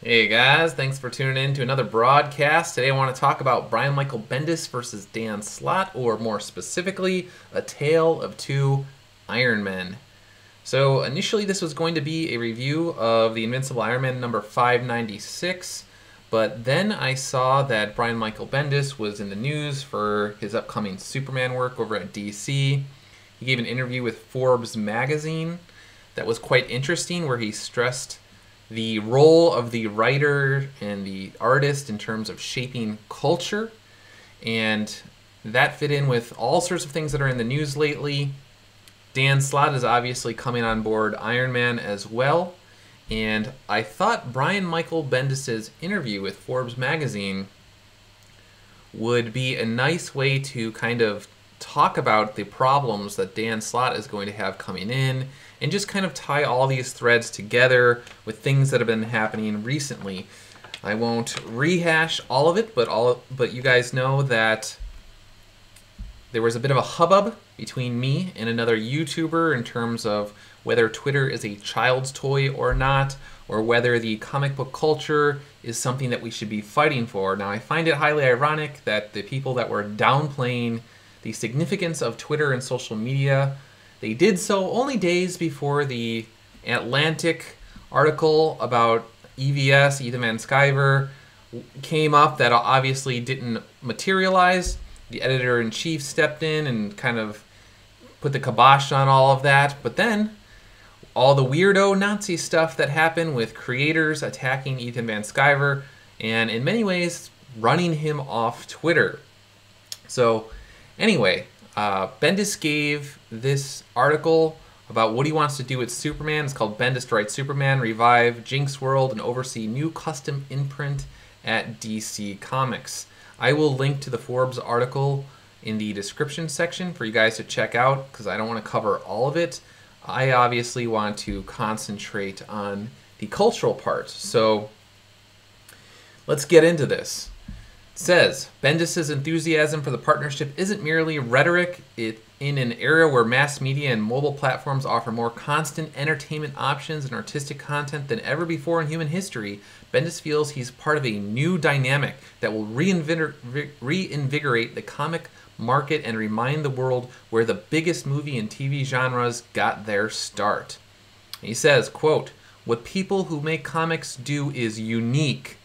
Hey guys, thanks for tuning in to another broadcast. Today I want to talk about Brian Michael Bendis versus Dan Slott, or more specifically, A Tale of Two Iron Men. So initially this was going to be a review of the Invincible Iron Man number 596, but then I saw that Brian Michael Bendis was in the news for his upcoming Superman work over at DC. He gave an interview with Forbes magazine that was quite interesting, where he stressed the role of the writer and the artist in terms of shaping culture, and that fit in with all sorts of things that are in the news lately. Dan Slott is obviously coming on board Iron Man as well, and I thought Brian Michael Bendis' interview with Forbes magazine would be a nice way to kind of talk about the problems that Dan Slott is going to have coming in, and just kind of tie all these threads together with things that have been happening recently. I won't rehash all of it, but you guys know that there was a bit of a hubbub between me and another YouTuber in terms of whether Twitter is a child's toy or not, or whether the comic book culture is something that we should be fighting for. Now, I find it highly ironic that the people that were downplaying the significance of Twitter and social media, they did so only days before the Atlantic article about EVS, Ethan Van Sciver, came up that obviously didn't materialize. The editor-in-chief stepped in and kind of put the kibosh on all of that. But then, all the weirdo Nazi stuff that happened with creators attacking Ethan Van Sciver, and in many ways, running him off Twitter. So, anyway, Bendis gave this article about what he wants to do with Superman. It's called Bendis to Write Superman, Revive Jinx World, and Oversee New Custom Imprint at DC Comics. I will link to the Forbes article in the description section for you guys to check out, because I don't want to cover all of it. I obviously want to concentrate on the cultural part. So let's get into this. It says, Bendis' enthusiasm for the partnership isn't merely rhetoric. In an era where mass media and mobile platforms offer more constant entertainment options and artistic content than ever before in human history, Bendis feels he's part of a new dynamic that will reinvigorate the comic market and remind the world where the biggest movie and TV genres got their start. He says, quote, "What people who make comics do is unique,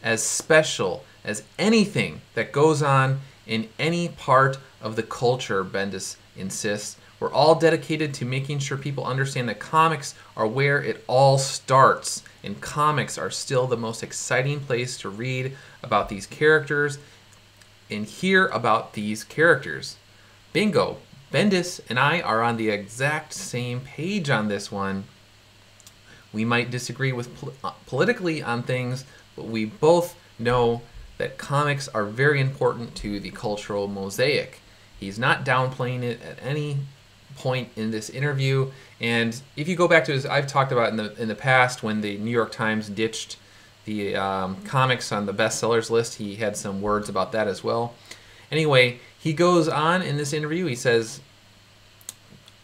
as special as anything that goes on in any part of the culture," Bendis insists. "We're all dedicated to making sure people understand that comics are where it all starts, and comics are still the most exciting place to read about these characters and hear about these characters." Bingo! Bendis and I are on the exact same page on this one. We might disagree with politically on things, but we both know that comics are very important to the cultural mosaic. He's not downplaying it at any point in this interview. And if you go back to his, I've talked about in the past when the New York Times ditched the comics on the bestsellers list, he had some words about that as well. Anyway, he goes on in this interview. He says,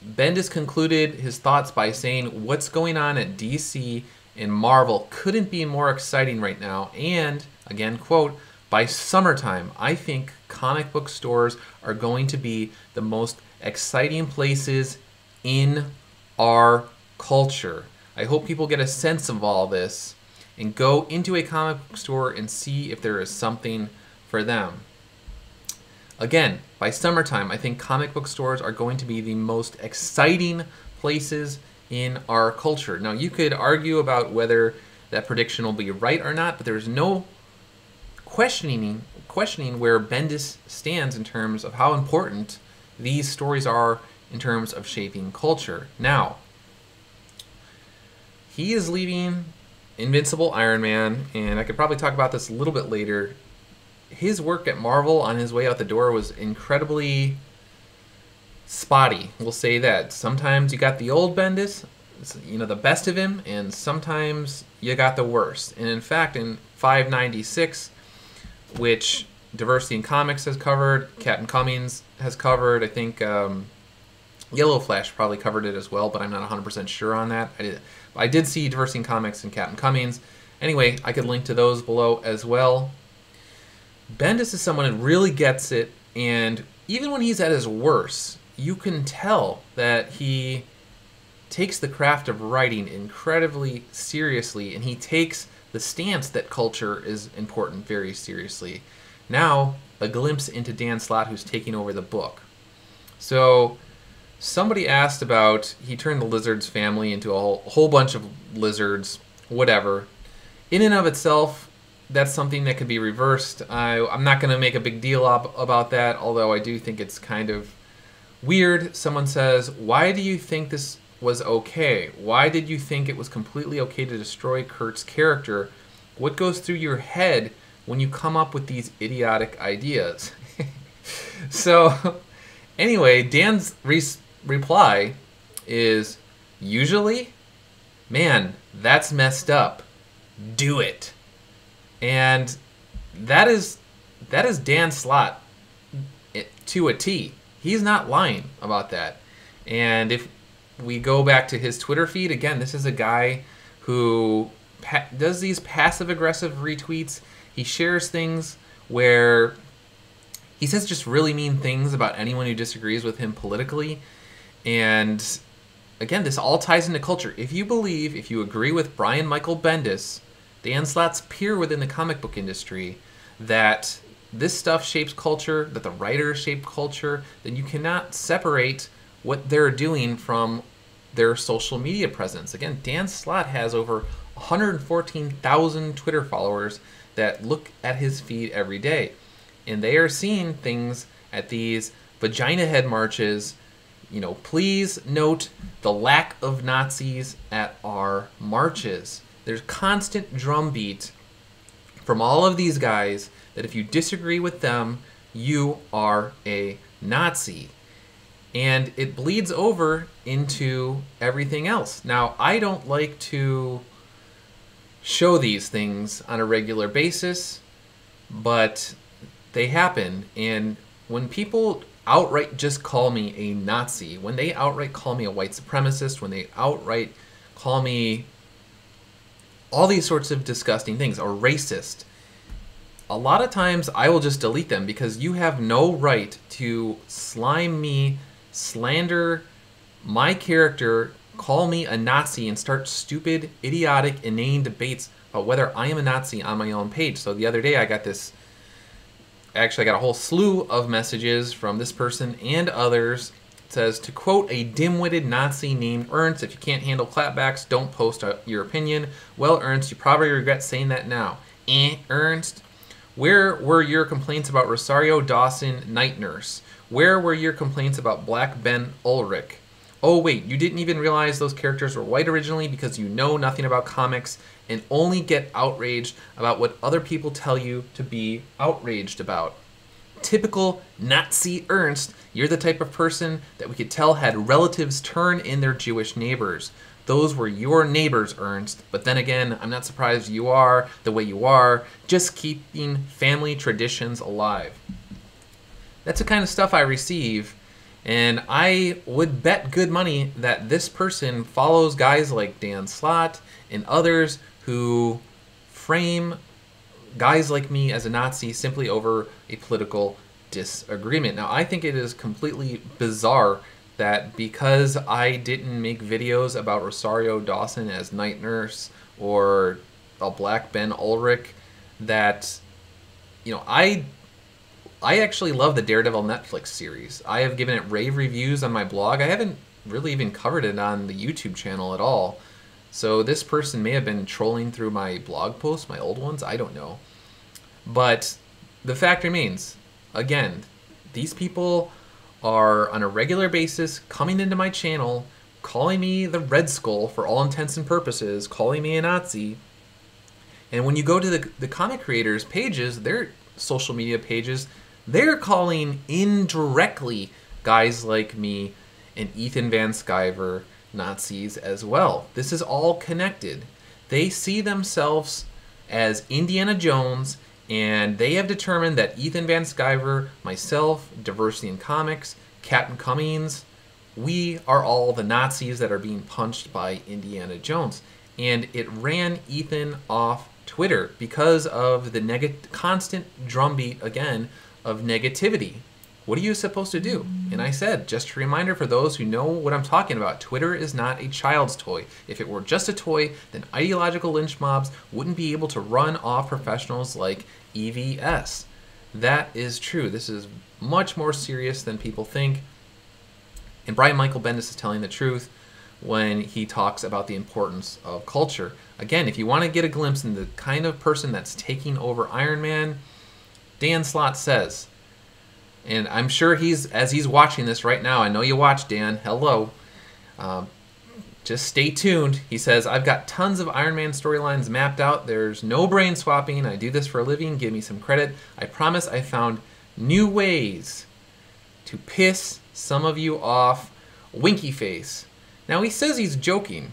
Bendis concluded his thoughts by saying, "What's going on at DC and Marvel couldn't be more exciting right now, and," again, quote, "by summertime, I think comic book stores are going to be the most exciting places in our culture. I hope people get a sense of all this and go into a comic book store and see if there is something for them." Again, by summertime, I think comic book stores are going to be the most exciting places in our culture. Now, you could argue about whether that prediction will be right or not, but there's no questioning where Bendis stands in terms of how important these stories are in terms of shaping culture. Now, he is leaving Invincible Iron Man, and I could probably talk about this a little bit later. His work at Marvel on his way out the door was incredibly spotty. We'll say that. Sometimes you got the old Bendis, you know, the best of him, and sometimes you got the worst. And in fact, in 596, which Diversity in Comics has covered, Captain Cummings has covered, I think Yellow Flash probably covered it as well, but I'm not 100% sure on that. I did see Diversity in Comics and Captain Cummings, Anyway, I could link to those below as well. Bendis is someone who really gets it, and even when he's at his worst, you can tell that he takes the craft of writing incredibly seriously, and he takes the stance that culture is important very seriously. Now, a glimpse into Dan Slott, who's taking over the book. So, somebody asked about, he turned the lizard's family into a whole bunch of lizards, whatever. In and of itself, that's something that could be reversed. I'm not going to make a big deal about that, although I do think it's kind of weird. Someone says, why do you think this was okay? Why did you think it was completely okay to destroy Kurt's character? What goes through your head when you come up with these idiotic ideas? So, anyway, Dan's reply is, usually, man, that's messed up. Do it. And that is Dan Slott to a T. He's not lying about that. And if we go back to his Twitter feed, again, this is a guy who does these passive-aggressive retweets. He shares things where he says just really mean things about anyone who disagrees with him politically. And again, this all ties into culture. If you agree with Brian Michael Bendis, Dan Slott's peer within the comic book industry, that this stuff shapes culture, that the writers shape culture, then you cannot separate what they're doing from their social media presence. Again, Dan Slott has over 114,000 Twitter followers that look at his feed every day. And they are seeing things at these vagina head marches. You know, please note the lack of Nazis at our marches. There's constant drumbeat from all of these guys that if you disagree with them, you are a Nazi. And it bleeds over into everything else. Now, I don't like to show these things on a regular basis, but they happen. And when people outright just call me a Nazi, when they outright call me a white supremacist, when they outright call me all these sorts of disgusting things, or racist, a lot of times I will just delete them, because you have no right to slime me, slander my character, call me a Nazi, and start stupid, idiotic, inane debates about whether I am a Nazi on my own page. So the other day I got this, actually I got a whole slew of messages from this person and others. It says, to quote a dim-witted Nazi named Ernst, if you can't handle clapbacks, don't post your opinion. Well, Ernst, you probably regret saying that now. Ernst, where were your complaints about Rosario Dawson, Night Nurse? Where were your complaints about Black Ben Ulrich? Oh wait, you didn't even realize those characters were white originally because you know nothing about comics and only get outraged about what other people tell you to be outraged about. Typical Nazi Ernst, you're the type of person that we could tell had relatives turn in their Jewish neighbors. Those were your neighbors, Ernst. But then again, I'm not surprised you are the way you are, just keeping family traditions alive. That's the kind of stuff I receive, and I would bet good money that this person follows guys like Dan Slott and others who frame guys like me as a Nazi simply over a political disagreement. Now, I think it is completely bizarre that because I didn't make videos about Rosario Dawson as Night Nurse or a Black Ben Ulrich, that, you know, I actually love the Daredevil Netflix series. I have given it rave reviews on my blog. I haven't really even covered it on the YouTube channel at all. So this person may have been trolling through my blog posts, my old ones, I don't know. But the fact remains, again, these people are on a regular basis coming into my channel, calling me the Red Skull for all intents and purposes, calling me a Nazi. And when you go to the comic creators' pages, their social media pages, they're calling indirectly guys like me and Ethan Van Sciver Nazis as well. This is all connected. They see themselves as Indiana Jones, and they have determined that Ethan Van Sciver, myself, Diversity in Comics, Captain Cummings, we are all the Nazis that are being punched by Indiana Jones. And it ran Ethan off Twitter because of the constant drumbeat, again, of negativity. What are you supposed to do? And I said, just a reminder for those who know what I'm talking about, Twitter is not a child's toy. If it were just a toy, then ideological lynch mobs wouldn't be able to run off professionals like EVS. That is true. This is much more serious than people think. And Brian Michael Bendis is telling the truth when he talks about the importance of culture. Again, if you want to get a glimpse into the kind of person that's taking over Iron Man, Dan Slott says, and I'm sure as he's watching this right now, I know you watch, Dan, hello, just stay tuned. He says, I've got tons of Iron Man storylines mapped out. There's no brain swapping. I do this for a living. Give me some credit. I promise I found new ways to piss some of you off. Winky face. Now he says he's joking.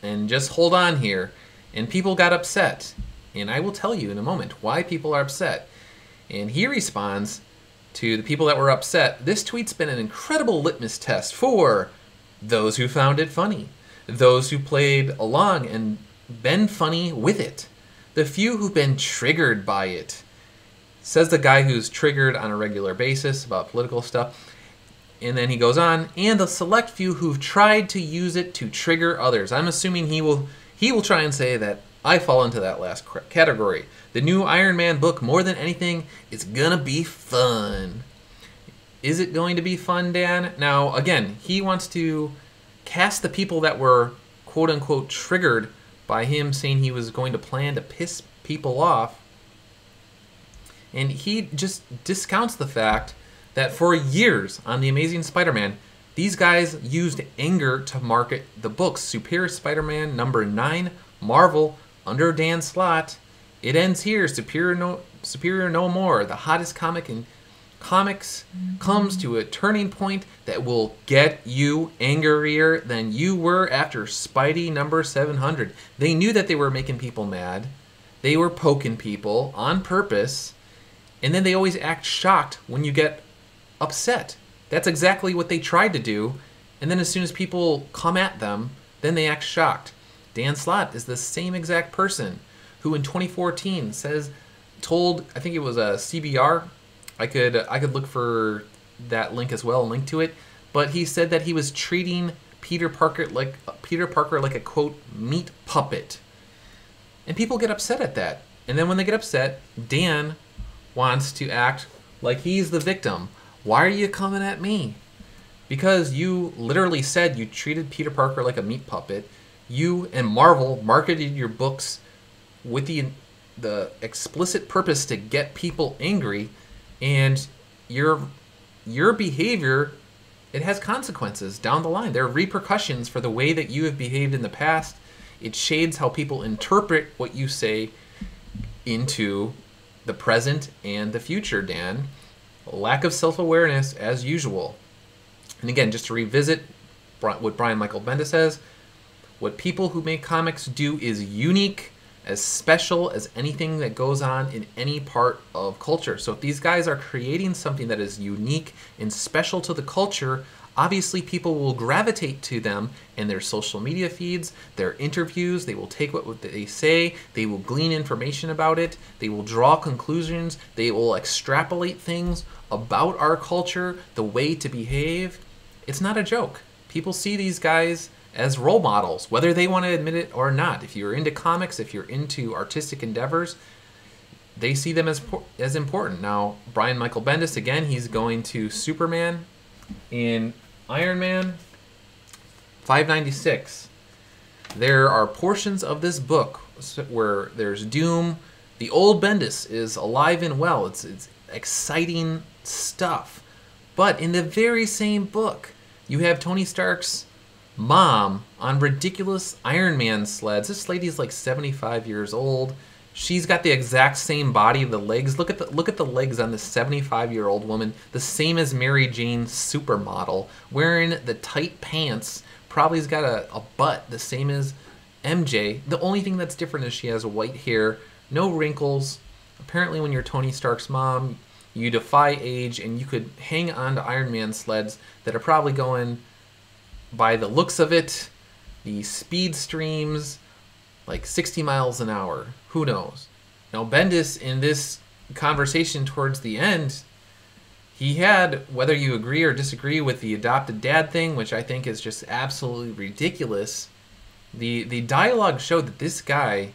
And just hold on here. And people got upset. And I will tell you in a moment why people are upset. And he responds to the people that were upset, this tweet's been an incredible litmus test for those who found it funny, those who played along and been funny with it, the few who've been triggered by it. Says the guy who's triggered on a regular basis about political stuff. And then he goes on, and the select few who've tried to use it to trigger others. I'm assuming he will try and say that I fall into that last category. The new Iron Man book, more than anything, is gonna be fun. Is it going to be fun, Dan? Now, again, he wants to cast the people that were quote-unquote triggered by him saying he was going to plan to piss people off. And he just discounts the fact that for years on The Amazing Spider-Man, these guys used anger to market the books. Superior Spider-Man #9, Marvel, under Dan Slott. It ends here. Superior no more. The hottest comic in comics comes to a turning point that will get you angrier than you were after Spidey #700. They knew that they were making people mad. They were poking people on purpose. And then they always act shocked when you get upset. That's exactly what they tried to do. And then as soon as people come at them, then they act shocked. Dan Slott is the same exact person who in 2014 told, I think it was a CBR, I could look for that link as well and link to it, but he said that he was treating Peter Parker like a quote meat puppet. And people get upset at that. And then when they get upset, Dan wants to act like he's the victim. Why are you coming at me? Because you literally said you treated Peter Parker like a meat puppet. You and Marvel marketed your books with the explicit purpose to get people angry, and your behavior, it has consequences down the line. There are repercussions for the way that you have behaved in the past. It shades how people interpret what you say into the present and the future, Dan. Lack of self-awareness as usual. And again, just to revisit what Brian Michael Bendis says, what people who make comics do is unique, as special as anything that goes on in any part of culture. So if these guys are creating something that is unique and special to the culture, obviously people will gravitate to them in their social media feeds, their interviews. They will take what they say, they will glean information about it, they will draw conclusions, they will extrapolate things about our culture, the way to behave. It's not a joke. People see these guys as role models, whether they want to admit it or not. If you're into comics, if you're into artistic endeavors, they see them as important. Now, Brian Michael Bendis, again, he's going to Superman in Iron Man 596. There are portions of this book where there's doom. The old Bendis is alive and well. It's exciting stuff. But in the very same book, you have Tony Stark's mom on ridiculous Iron Man sleds. This lady's like 75 years old. She's got the exact same body, the legs. Look at the legs on this 75-year-old woman, the same as Mary Jane's supermodel, wearing the tight pants. Probably's got a butt the same as MJ. The only thing that's different is she has white hair, no wrinkles. Apparently when you're Tony Stark's mom, you defy age and you could hang on to Iron Man sleds that are probably going, by the looks of it, the speed streams like 60 miles an hour. Who knows? Now, Bendis, in this conversation towards the end, he had, whether you agree or disagree with the adopted dad thing, which I think is just absolutely ridiculous, the dialogue showed that this guy,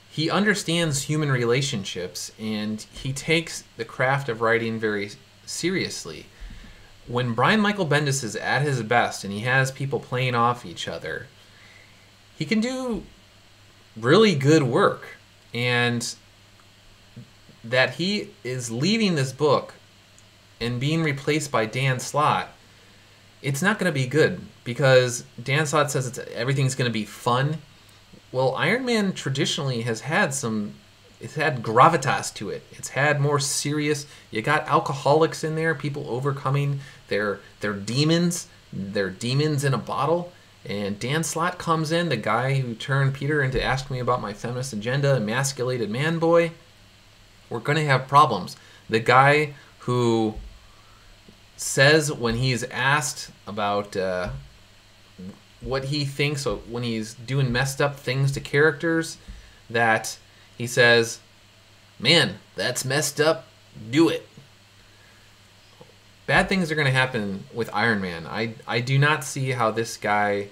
he understands human relationships, and he takes the craft of writing very seriously. When Brian Michael Bendis is at his best and he has people playing off each other, he can do really good work. And that he is leaving this book and being replaced by Dan Slott, it's not going to be good, because Dan Slott says everything's going to be fun. Well, Iron Man traditionally has had it's had gravitas to it. It's had more serious. You got alcoholics in there, people overcoming their demons. They're demons in a bottle. And Dan Slott comes in, the guy who turned Peter into Ask Me About My Feminist Agenda, emasculated man boy. We're going to have problems. The guy who says, when he's asked about what he thinks when he's doing messed up things to characters, that he says, "Man, that's messed up, do it." Bad things are going to happen with Iron Man. I do not see how this guy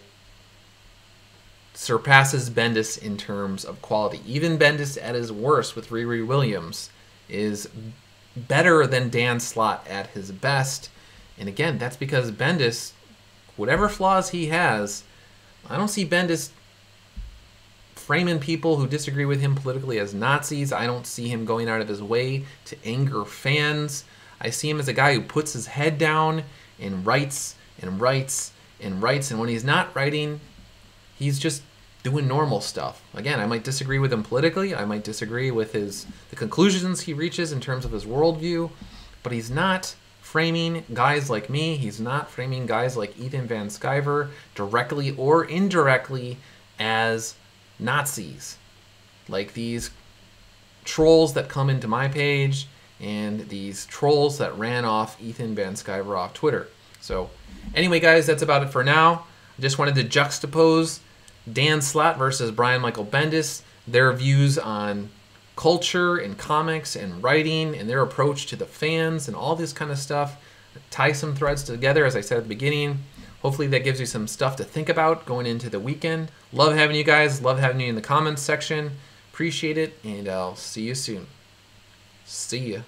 surpasses Bendis in terms of quality. Even Bendis at his worst with Riri Williams is better than Dan Slott at his best. And again, that's because Bendis, whatever flaws he has, I don't see Bendis framing people who disagree with him politically as Nazis. I don't see him going out of his way to anger fans. I see him as a guy who puts his head down and writes and writes and writes. And when he's not writing, he's just doing normal stuff. Again, I might disagree with him politically. I might disagree with the conclusions he reaches in terms of his worldview. But he's not framing guys like me. He's not framing guys like Ethan Van Sciver directly or indirectly as Nazis. Like these trolls that come into my page and these trolls that ran off Ethan Van Sciver off Twitter. So anyway, guys, that's about it for now. I just wanted to juxtapose Dan Slott versus Brian Michael Bendis, their views on culture and comics and writing and their approach to the fans and all this kind of stuff. Tie some threads together, as I said at the beginning. Hopefully that gives you some stuff to think about going into the weekend. Love having you guys. Love having you in the comments section. Appreciate it, and I'll see you soon. See ya.